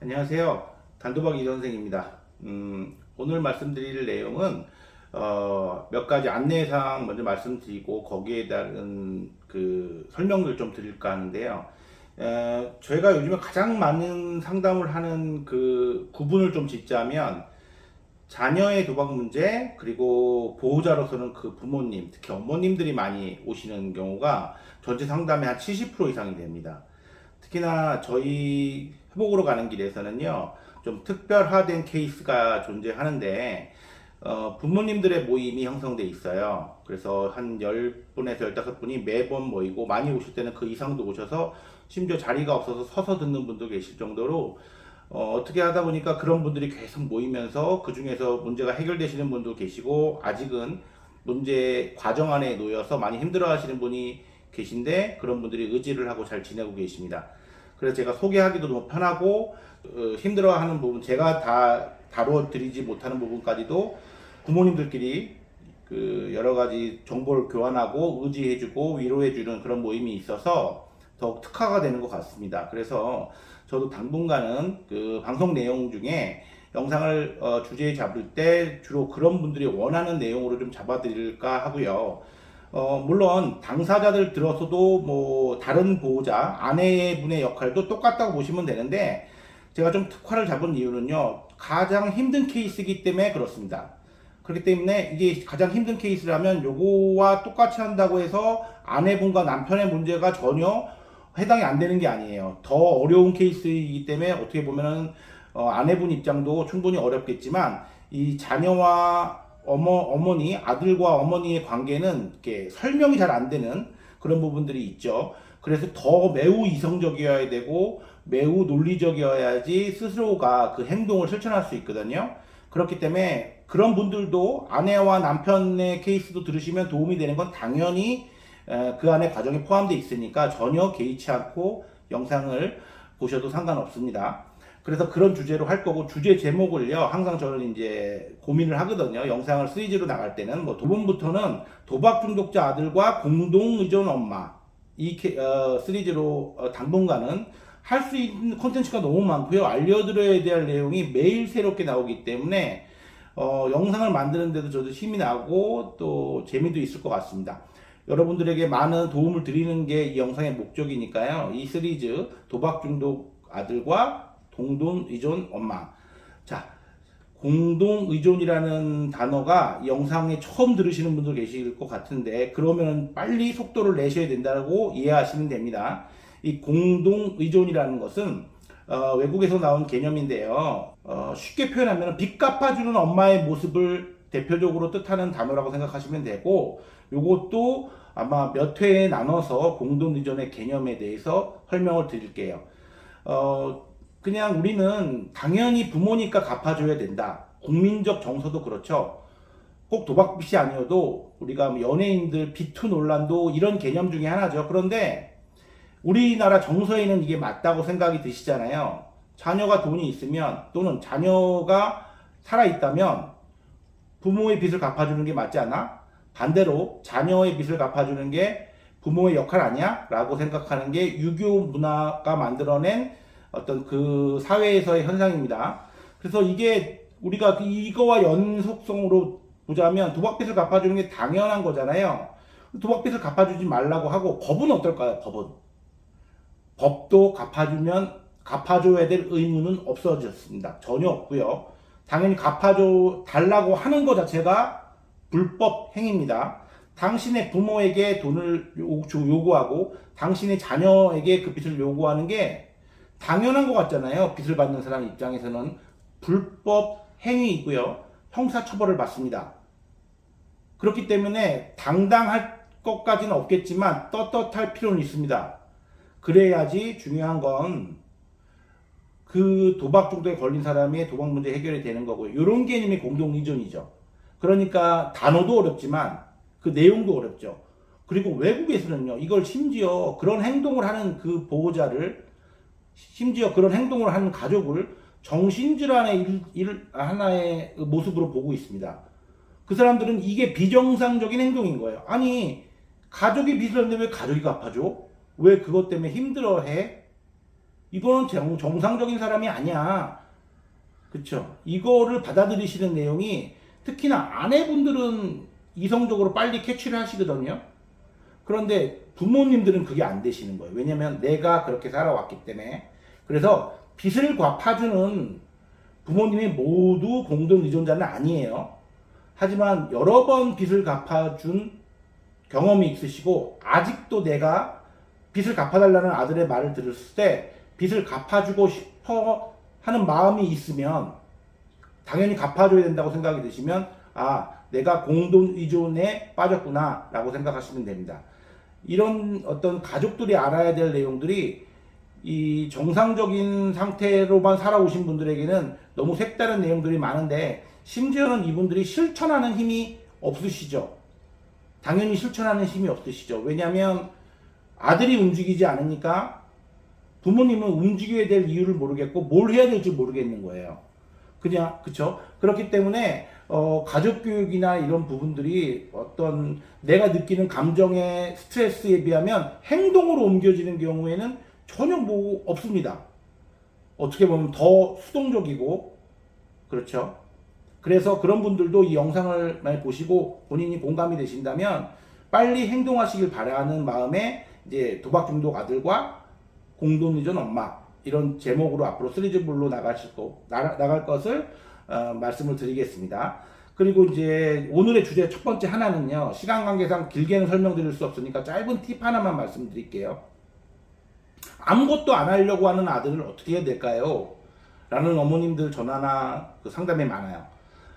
안녕하세요. 단도박 이선생입니다. 오늘 말씀드릴 내용은 몇 가지 안내사항 먼저 말씀드리고 거기에 따른 그 설명을 좀 드릴까 하는데요. 저희가 요즘에 가장 많은 상담을 하는 그 구분을 좀 짓자면 자녀의 도박 문제, 그리고 보호자로서는 그 부모님, 특히 어머님들이 많이 오시는 경우가 전체 상담의 한 70% 이상이 됩니다. 특히나 저희 회복으로 가는 길에서는요, 좀 특별화된 케이스가 존재하는데, 부모님들의 모임이 형성돼 있어요. 그래서 한 10분에서 15분이 매번 모이고, 많이 오실 때는 그 이상도 오셔서, 심지어 자리가 없어서 서서 듣는 분도 계실 정도로, 어떻게 하다 보니까 그런 분들이 계속 모이면서 그 중에서 문제가 해결되시는 분도 계시고, 아직은 문제 과정 안에 놓여서 많이 힘들어 하시는 분이 계신데, 그런 분들이 의지를 하고 잘 지내고 계십니다. 그래서 제가 소개하기도 너무 편하고, 힘들어하는 부분, 제가 다 다뤄드리지 못하는 부분까지도 부모님들끼리 그 여러 가지 정보를 교환하고 의지해주고 위로해주는 그런 모임이 있어서 더욱 특화가 되는 것 같습니다. 그래서 저도 당분간은 그 방송 내용 중에 영상을 주제에 잡을 때 주로 그런 분들이 원하는 내용으로 좀 잡아드릴까 하고요. 물론 당사자들 들어서도 뭐 다른 보호자, 아내분의 역할도 똑같다고 보시면 되는데, 제가 좀 특화를 잡은 이유는요, 가장 힘든 케이스이기 때문에 그렇습니다. 그렇기 때문에 이게 가장 힘든 케이스라면 요거와 똑같이 한다고 해서 아내분과 남편의 문제가 전혀 해당이 안 되는 게 아니에요. 더 어려운 케이스이기 때문에 어떻게 보면은 아내분 입장도 충분히 어렵겠지만, 이 자녀와 어머니, 아들과 어머니의 관계는 이렇게 설명이 잘 안 되는 그런 부분들이 있죠. 그래서 더 매우 이성적이어야 되고 매우 논리적이어야지 스스로가 그 행동을 실천할 수 있거든요. 그렇기 때문에 그런 분들도 아내와 남편의 케이스도 들으시면 도움이 되는 건 당연히 그 안에 과정이 포함되어 있으니까 전혀 개의치 않고 영상을 보셔도 상관없습니다. 그래서 그런 주제로 할 거고, 주제 제목을요, 항상 저는 이제 고민을 하거든요. 영상을 시리즈로 나갈 때는 뭐 부분부터는 도박 중독자 아들과 공동 의존 엄마, 이 시리즈로 당분간은 할 수 있는 콘텐츠가 너무 많고요. 알려드려야 될 내용이 매일 새롭게 나오기 때문에 영상을 만드는데도 저도 힘이 나고 또 재미도 있을 것 같습니다. 여러분들에게 많은 도움을 드리는 게 이 영상의 목적이니까요. 이 시리즈 도박 중독 아들과 공동 의존 엄마. 자, 공동 의존이라는 단어가 영상에 처음 들으시는 분들 계실 것 같은데, 그러면 빨리 속도를 내셔야 된다고 이해하시면 됩니다. 이 공동 의존이라는 것은 외국에서 나온 개념인데요. 쉽게 표현하면 빚 갚아주는 엄마의 모습을 대표적으로 뜻하는 단어라고 생각하시면 되고, 요것도 아마 몇 회에 나눠서 공동 의존의 개념에 대해서 설명을 드릴게요. 그냥 우리는 당연히 부모니까 갚아줘야 된다. 국민적 정서도 그렇죠. 꼭 도박빚이 아니어도 우리가 연예인들 비투 논란도 이런 개념 중에 하나죠. 그런데 우리나라 정서에는 이게 맞다고 생각이 드시잖아요. 자녀가 돈이 있으면, 또는 자녀가 살아있다면 부모의 빚을 갚아주는 게 맞지 않아? 반대로 자녀의 빚을 갚아주는 게 부모의 역할 아니야? 라고 생각하는 게 유교 문화가 만들어낸 어떤 그 사회에서의 현상입니다. 그래서 이게 우리가 이거와 연속성으로 보자면 도박빚을 갚아주는 게 당연한 거잖아요. 도박빚을 갚아주지 말라고 하고, 법은 어떨까요? 법도 갚아줘야 될 의무는 없어졌습니다. 전혀 없고요. 당연히 갚아줘 달라고 하는 것 자체가 불법 행위입니다. 당신의 부모에게 돈을 요구하고 당신의 자녀에게 그 빚을 요구하는 게 당연한 것 같잖아요. 빚을 받는 사람 입장에서는 불법 행위이고요. 형사처벌을 받습니다. 그렇기 때문에 당당할 것까지는 없겠지만 떳떳할 필요는 있습니다. 그래야지 중요한 건 그 도박 중독에 걸린 사람의 도박 문제 해결이 되는 거고요. 이런 개념이 공동 의존이죠. 그러니까 단어도 어렵지만 그 내용도 어렵죠. 그리고 외국에서는요, 이걸 심지어 그런 행동을 하는 그 보호자를, 심지어 그런 행동을 하는 가족을 정신질환의 하나의 모습으로 보고 있습니다. 그 사람들은 이게 비정상적인 행동인 거예요. 아니, 가족이 빚을 냈는데 왜 가족이 갚아줘? 왜 그것 때문에 힘들어해? 이거는 정상적인 사람이 아니야. 그쵸? 이거를 받아들이시는 내용이 특히나 아내분들은 이성적으로 빨리 캐치를 하시거든요. 그런데 부모님들은 그게 안 되시는 거예요. 왜냐면 내가 그렇게 살아왔기 때문에. 그래서 빚을 갚아주는 부모님이 모두 공동 의존자는 아니에요. 하지만 여러 번 빚을 갚아준 경험이 있으시고 아직도 내가 빚을 갚아달라는 아들의 말을 들었을 때 빚을 갚아주고 싶어 하는 마음이 있으면 당연히 갚아줘야 된다고 생각이 드시면 내가 공동 의존에 빠졌구나 라고 생각하시면 됩니다. 이런 어떤 가족들이 알아야 될 내용들이 이 정상적인 상태로만 살아오신 분들에게는 너무 색다른 내용들이 많은데 심지어는 이분들이 실천하는 힘이 없으시죠. 당연히 실천하는 힘이 없으시죠. 왜냐하면 아들이 움직이지 않으니까 부모님은 움직여야 될 이유를 모르겠고 뭘 해야 될지 모르겠는 거예요. 그냥 그쵸? 그렇기 때문에 가족 교육이나 이런 부분들이 어떤 내가 느끼는 감정의 스트레스에 비하면 행동으로 옮겨지는 경우에는 전혀 뭐 없습니다. 어떻게 보면 더 수동적이고 그렇죠. 그래서 그런 분들도 이 영상을 많이 보시고 본인이 공감이 되신다면 빨리 행동하시길 바라는 마음에 이제 도박 중독 아들과 공동의존 엄마 이런 제목으로 앞으로 시리즈물로 나갈 것을 말씀을 드리겠습니다. 그리고 이제 오늘의 주제 첫 번째 하나는요. 시간 관계상 길게는 설명드릴 수 없으니까 짧은 팁 하나만 말씀드릴게요. 아무것도 안 하려고 하는 아들을 어떻게 해야 될까요? 라는 어머님들 전화나 그 상담이 많아요.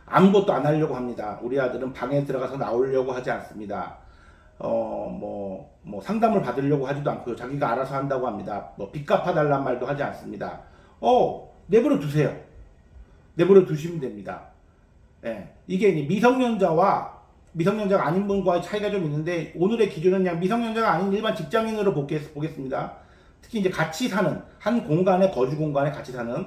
아무것도 안 하려고 합니다. 우리 아들은 방에 들어가서 나오려고 하지 않습니다. 상담을 받으려고 하지도 않고요. 자기가 알아서 한다고 합니다. 빚 갚아달란 말도 하지 않습니다. 내버려 두세요. 내버려 두시면 됩니다. 예. 이게 미성년자가 아닌 분과의 차이가 좀 있는데, 오늘의 기준은 그냥 미성년자가 아닌 일반 직장인으로 보겠습니다. 특히 이제 같이 사는, 한 공간에, 거주 공간에 같이 사는,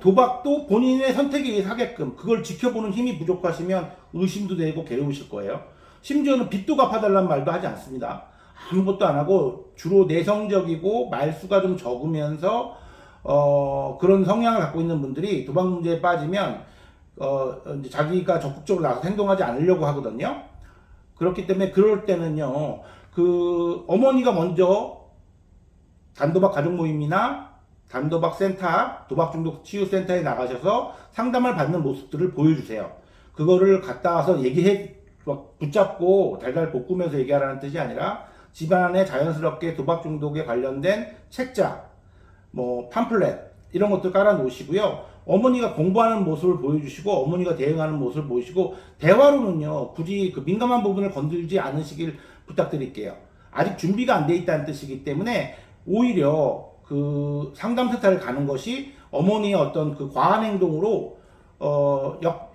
도박도 본인의 선택에 의해서 하게끔 그걸 지켜보는 힘이 부족하시면 의심도 되고 괴로우실 거예요. 심지어는 빚도 갚아달라는 말도 하지 않습니다. 아무것도 안 하고 주로 내성적이고 말수가 좀 적으면서 그런 성향을 갖고 있는 분들이 도박 문제에 빠지면 이제 자기가 적극적으로 나서서 행동하지 않으려고 하거든요. 그렇기 때문에 그럴 때는요, 그 어머니가 먼저 단도박 가족 모임이나 단도박 센터, 도박 중독 치유 센터에 나가셔서 상담을 받는 모습들을 보여주세요. 그거를 갔다 와서 붙잡고 달달 볶으면서 얘기하라는 뜻이 아니라 집안에 자연스럽게 도박 중독에 관련된 책자, 팜플렛 이런 것들 깔아 놓으시고요. 어머니가 공부하는 모습을 보여주시고 어머니가 대응하는 모습을 보이시고 대화로는요, 굳이 그 민감한 부분을 건들지 않으시길 부탁드릴게요. 아직 준비가 안 돼 있다는 뜻이기 때문에 오히려 그 상담센터를 가는 것이 어머니의 어떤 그 과한 행동으로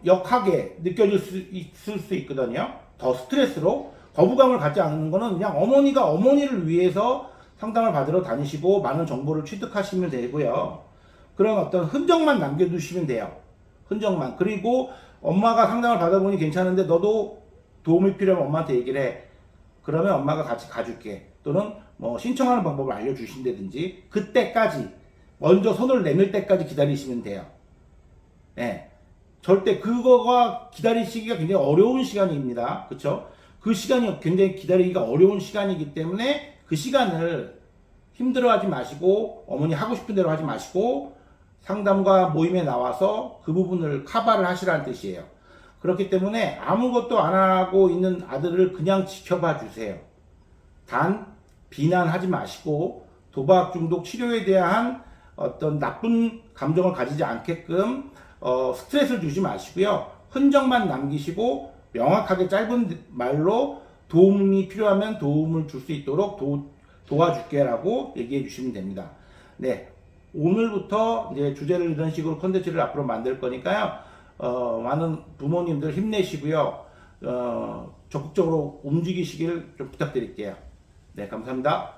역하게 느껴질 수 있을 수 있거든요. 더 스트레스로 거부감을 갖지 않는 거는 그냥 어머니가 어머니를 위해서 상담을 받으러 다니시고 많은 정보를 취득하시면 되고요. 그런 어떤 흔적만 남겨두시면 돼요. 흔적만. 그리고 엄마가 상담을 받아보니 괜찮은데 너도 도움이 필요하면 엄마한테 얘기를 해. 그러면 엄마가 같이 가줄게. 또는 신청하는 방법을 알려주신다든지 그때까지 먼저 손을 내밀 때까지 기다리시면 돼요. 예. 절대 그거가 기다리시기가 굉장히 어려운 시간입니다. 그쵸? 그 시간이 굉장히 기다리기가 어려운 시간이기 때문에 그 시간을 힘들어하지 마시고 어머니 하고 싶은 대로 하지 마시고 상담과 모임에 나와서 그 부분을 커버를 하시라는 뜻이에요. 그렇기 때문에 아무것도 안 하고 있는 아들을 그냥 지켜봐 주세요. 단 비난하지 마시고 도박 중독 치료에 대한 어떤 나쁜 감정을 가지지 않게끔 스트레스를 주지 마시고요. 흔적만 남기시고 명확하게 짧은 말로 도움이 필요하면 도움을 줄 수 있도록 도와줄게 라고 얘기해 주시면 됩니다. 네. 오늘부터 이제 주제를 이런 식으로 컨텐츠를 앞으로 만들 거니까요. 많은 부모님들 힘내시고요. 적극적으로 움직이시길 좀 부탁드릴게요. 네, 감사합니다.